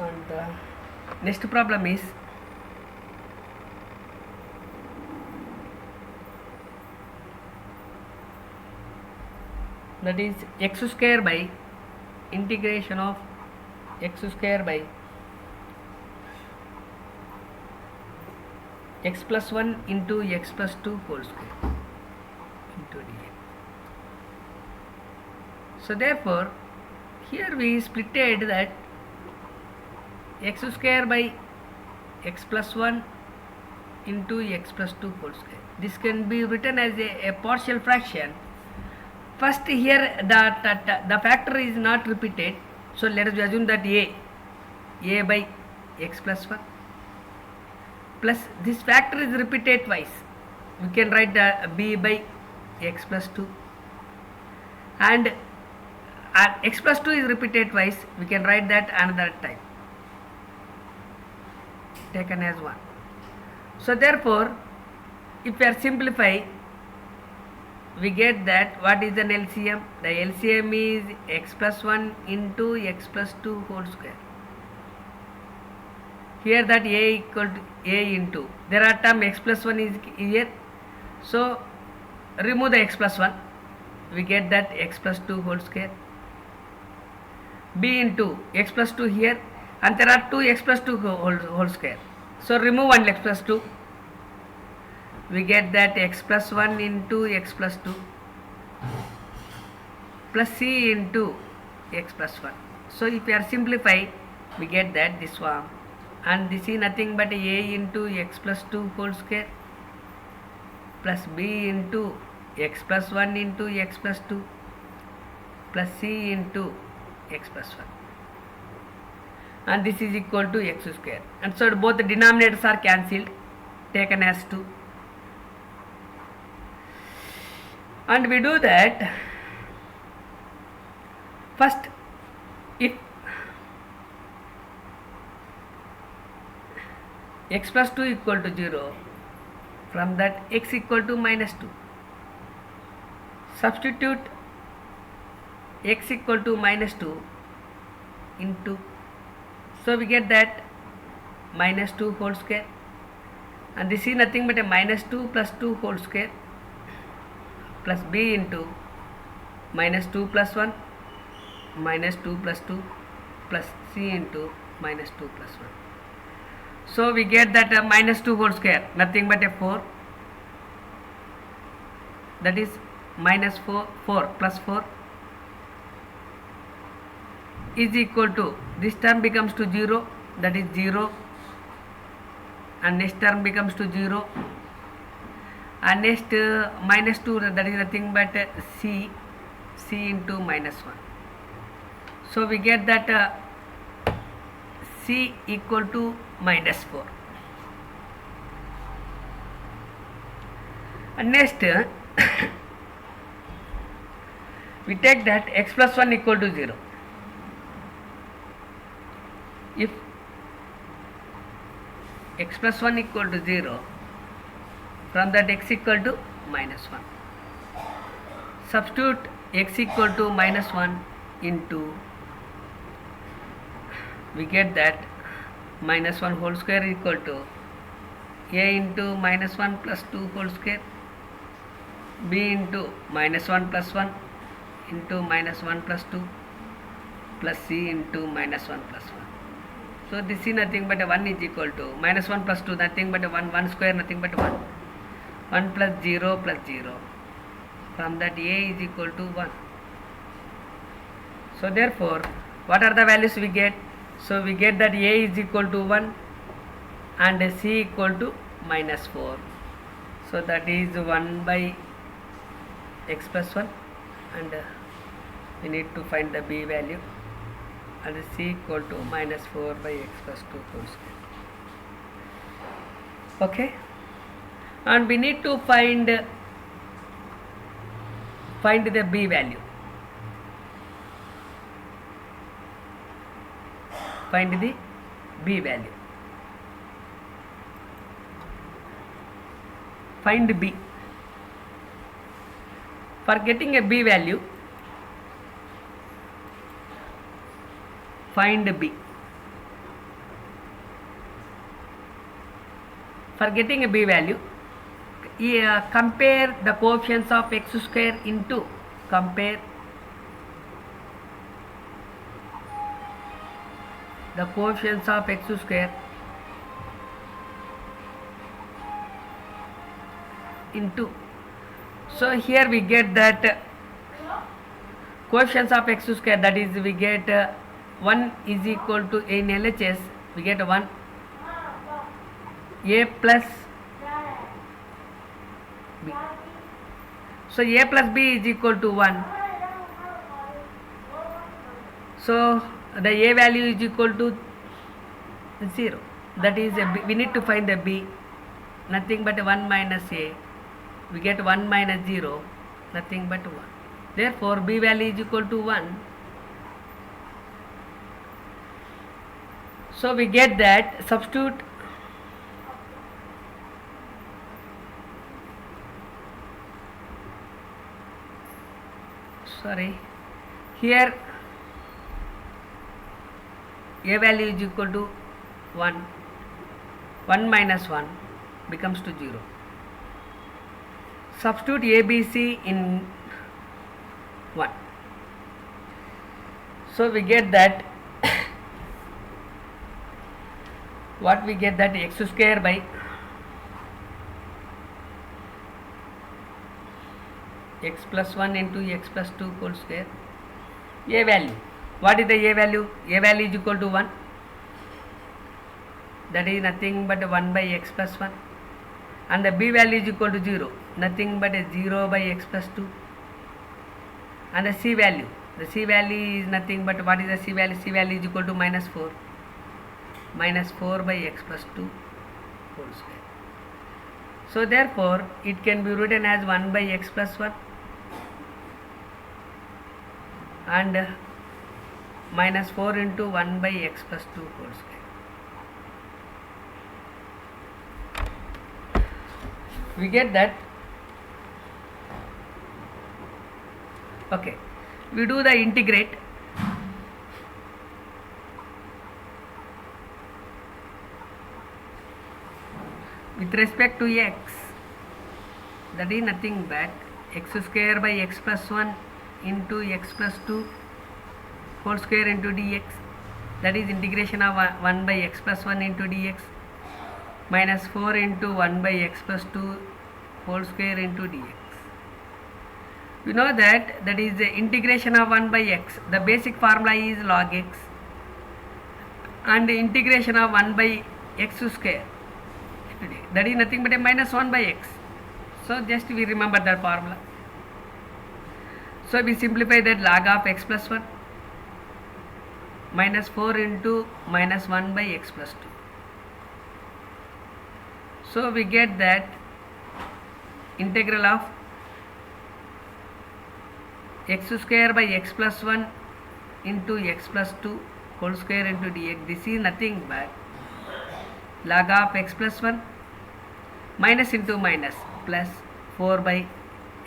And next problem is that is x square by integration of x square by x plus 1 into x plus 2 whole square into dx. So therefore here we splitted that x square by x plus 1 into x plus 2 whole square. This can be written as a partial fraction. First here the factor is not repeated, so let us assume that a by x plus 1 plus this factor is repeated twice. We can write b by x plus 2 and x plus 2 is repeated twice. We can write that another time taken as 1. So therefore if we are simplify, we get that what is an LCM? The LCM is x plus 1 into x plus 2 whole square. Here that a equal to a into, there are term x plus 1 is here, so remove the x plus 1, we get that x plus 2 whole square. B into x plus 2 here, and there are 2 x plus 2 whole square, so remove 1 x plus 2, we get that x plus 1 into x plus 2 plus c into x plus 1. So if we are simplify, we get that this one, and this is nothing but a into x plus 2 whole square plus b into x plus 1 into x plus 2 plus c into x plus 1, and this is equal to x square, and so both the denominators are cancelled, taken as 2. And we do that first. If x plus 2 equal to 0, from that x equal to minus 2, substitute x equal to minus 2 into, so we get that minus 2 whole square, and this is nothing but a minus 2 plus 2 whole square plus b into minus 2 plus 1 minus 2 plus 2 plus c into minus 2 plus 1. So we get that minus 2 whole square, nothing but a 4, that is minus 4 plus 4 is equal to, this term becomes to 0, that is 0, and next term becomes to 0, and next minus 2, that is nothing but c into minus 1. So we get that c equal to minus 4. And next we take that x plus 1 equal to 0. If x plus 1 equal to 0, from that x equal to minus 1, substitute x equal to minus 1 into, we get that minus 1 whole square equal to a into minus 1 plus 2 whole square, b into minus 1 plus 1 into minus 1 plus 2 plus c into minus 1 plus 1. So this is nothing but 1 is equal to minus 1 plus 2, nothing but 1 square, nothing but 1 plus 0 plus 0. From that a is equal to 1. So therefore what are the values we get? So we get that a is equal to 1 and c equal to minus 4. So that is 1 by x plus 1, and we need to find the b value, and c equal to minus 4 by x plus 2 whole square. Okay, and we need to find the b value. Find the b value. Find b. For getting a b value, find b. for getting a b value, compare the coefficients of x square into compare the coefficients of x square into, so here we get that coefficients of x square, that is we get 1 is equal to, in LHS we get 1 a plus b, so a plus b is equal to 1, so the a value is equal to 0, that is we need to find the b, nothing but 1 minus a, we get 1 minus 0, nothing but 1, therefore b value is equal to 1. So we get that, substitute here a value is equal to 1, 1 minus 1 becomes to 0. Substitute ABC in 1. So we get that what we get, that x square by x plus 1 into x plus 2 whole square, a value, what is the a value? A value is equal to 1, that is nothing but 1 by x plus 1, and the b value is equal to 0, nothing but 0 by x plus 2, and the c value is nothing but, what is the c value? C value is equal to minus 4 by x plus 2 whole square. So therefore it can be written as 1 by x plus 1 and minus 4 into 1 by x plus 2 whole square. We get that. Okay, we do the integrate. With respect to x, that is nothing but x square by x plus 1 into x plus 2 whole square into dx, that is integration of 1 by x plus 1 into dx minus 4 into 1 by x plus 2 whole square into dx. We know that is the integration of 1 by x, the basic formula is log x, and the integration of 1 by x square, that is nothing but a minus 1 by x. So just we remember that formula. So we simplify that, log of x plus 1 minus 4 into minus 1 by x plus 2. So we get that integral of x square by x plus 1 into x plus 2 whole square into dx. This is nothing but log of x plus 1 minus into minus plus 4 by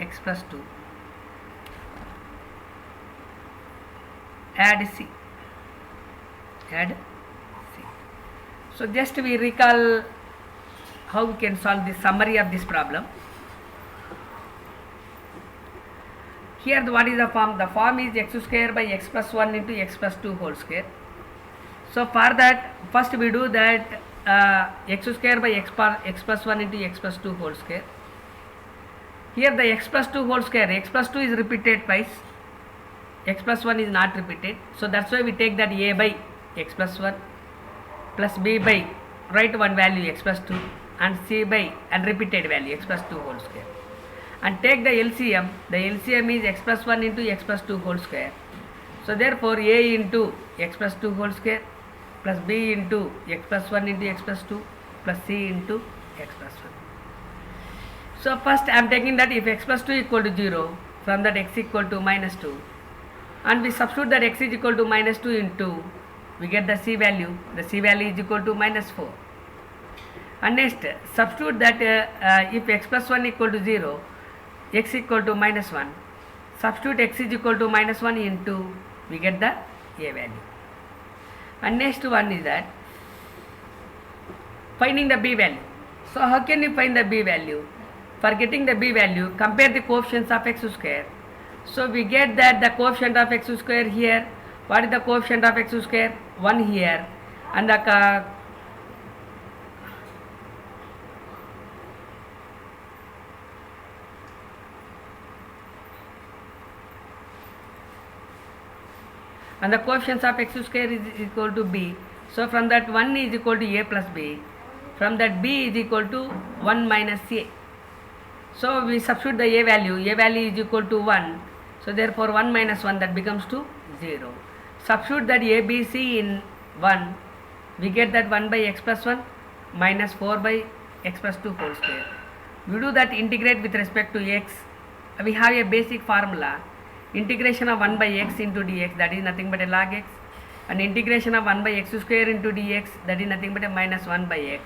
x plus 2 add c. So just we recall how we can solve the summary of this problem. Here what is the form? The form is x square by x plus 1 into x plus 2 whole square. So for that, first we do that x square by x plus 1 into x plus 2 whole square. Here the x plus 2 whole square, x plus 2 is repeated twice, x plus 1 is not repeated. So that's why we take that a by x plus 1 plus b by, write one value x plus 2, and c by unrepeated value x plus 2 whole square, and take the LCM. The LCM is x plus 1 into x plus 2 whole square. So therefore a into x plus 2 whole square plus b into x plus 1 into x plus 2 plus c into x plus 1. So first I am taking that if x plus 2 equal to 0, from that x equal to minus 2, and we substitute that x is equal to minus 2 into, we get the c value. The c value is equal to minus 4. And next substitute that if x plus 1 equal to 0, x equal to minus 1, substitute x is equal to minus 1 into, we get the a value. And next one is that finding the b value. So how can you find the b value? For getting the b value, compare the coefficients of x square. So we get that the coefficient of x square here, what is the coefficient of x square? 1 here, and the coefficients of x square is equal to b. So from that 1 is equal to a plus b. From that b is equal to 1 minus a. So we substitute the a value is equal to 1. So therefore 1 minus 1, that becomes to 0. Substitute that a, b, c in 1. We get that 1 by x plus 1 minus 4 by x plus 2 whole square. We do that integrate with respect to x. We have a basic formula. Integration of 1 by x into dx, that is nothing but a log x, and integration of 1 by x square into dx, that is nothing but a minus 1 by x,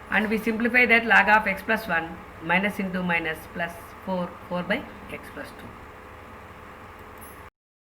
and we simplify that log of x plus 1 minus into minus plus 4 by x plus 2.